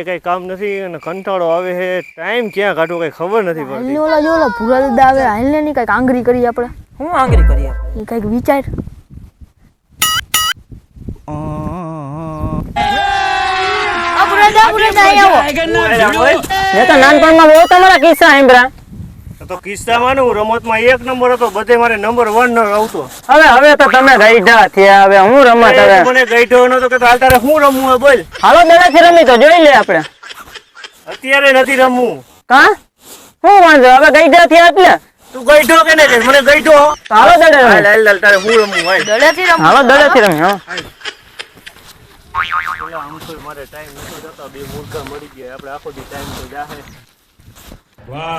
કઈ કામ નથી અને કંટાળો આવે છે, ટાઈમ ક્યાં કાઢવો કઈ ખબર નથી પડતી. ઓલા જો ઓલા ભૂરા દાદા આવે, હાલને ની કઈક આંગળી કરી આપણે. હું આંગળી કરી આપણે એ કઈક વિચાર. મેં તો નાનપણમાં બહુ તમારા કિસ્સા સાંભળ્યા. તો કિસ્સામાં હું રમતમાં 1 નંબર હતો, બધે મારે નંબર 1 ન આવતો. હવે તો તમે ગઈઢા થયા. હવે હું રમત હવે મને ગઈઢો નતો કે હાલ તારે હું રમવું હે બોલ. હાલો દડાથી રમી તો જોઈ લે આપણે. અત્યારે નથી રમવું. કા હું વાંધો હવે ગઈઢા થયા એટલે તું ગઈઢો કે ને મને ગઈઢો. હાલો દડે હાલ હાલ તારે હું રમવું હાલ. દડેથી રમ. હાલો દડાથી રમી. હા આમ તો મારે ટાઈમ નતો જતો, બે મૂર્ખા મળી ગયા, આપણે આખો દી ટાઈમ તો જાહે.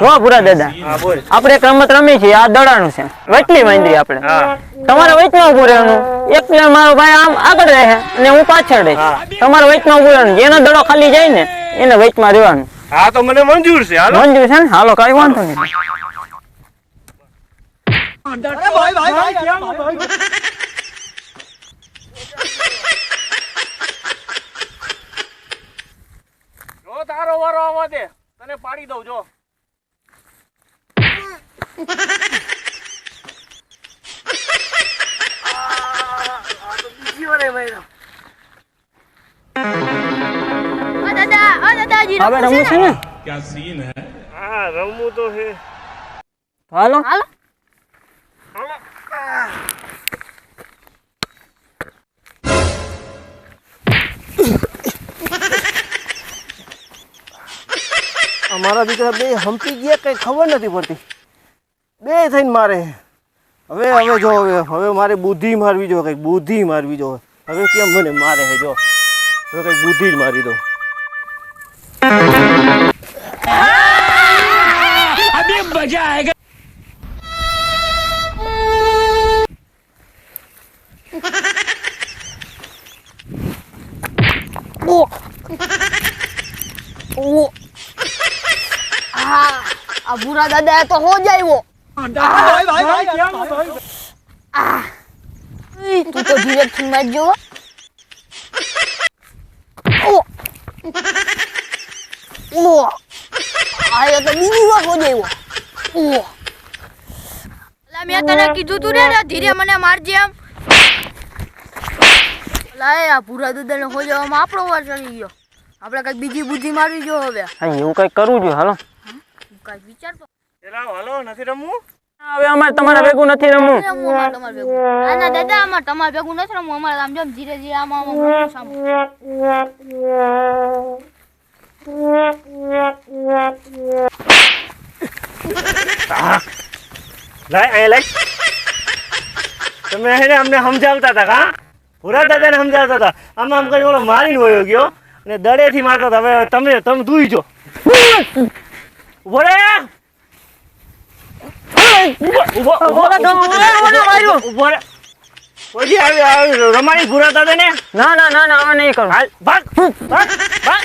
જો ભૂરા દાદા હા બોલ. આપણે એક રમત રમી છીએ, આ દડાનું છે, વચલી વાંદરી આપણે. હા તમારે વચમાં ઉભું રહેવાનું. એક પ્લેયર મારો ભાઈ આમ આગળ રહે અને હું પાછળ રહીશ. તમારે વચમાં ઉભું રહેવાનું. જેનો દડો ખાલી જાય ને એને વચમાં રહેવાનું. હા તો મને મંજૂર છે. હાલો મંજૂર છે ને? હાલો કઈ વાંધો નહીં. જો તારો વારો આવવા દે, તને પાડી દઉં. જો હવે રમવું છે ને? હા રમવું તો છે. હાલો હાલો. અમારા દીકરા બે હંપી ગયા, કઈ ખબર નથી પડતી. બે થઈને મારે હવે જો હવે મારે બુદ્ધિ મારવી જો, કઈક બુદ્ધિ મારવી જો. હવે કેમ મને મારે છે? જો હવે કઈક બુદ્ધિ જ મારી દો. अभी मजा आएगा. આ ભૂરા દાદા તો હો જાય. તું તો ધીરે થી મારજો. આયો તો બીજી વાર હો જાય. મેં તને કીધું તું ને ધીરે મને મારજે એમ. લાય આ ભૂરા દાદા ને હો જવામાં આપણો વાર ચડી ગયો. આપણે કઈક બીજી બુદ્ધિ મારવી જો હવે. એવું કઈ કરવું જોઈએ. હાલો કઈક વિચાર તો. હાલો નથી રમવું. હવે અમારે તમારા ભેગું નથી રમવું. ના દાદા અમારે તમારે ભેગું નથી રમવું. અમારે આમ જેમ ધીરે ધીરે આમ લાય લાય. તમે એને અમને સમજાવતા હતા કા? ભૂરા દાદાને સમજાવતા હતા. આમ આમ કરી ઓલો મારીને વયો ગયો અને દડેથી મારતો હતા. હવે તમે દૂઈ જો. ઉભો રે. ઉભો રે. કોઈ આવી રમાડી ભૂરા દાદાને? ના હવે નહીં કરું. હાલ ભાગ ભાગ ભાગ.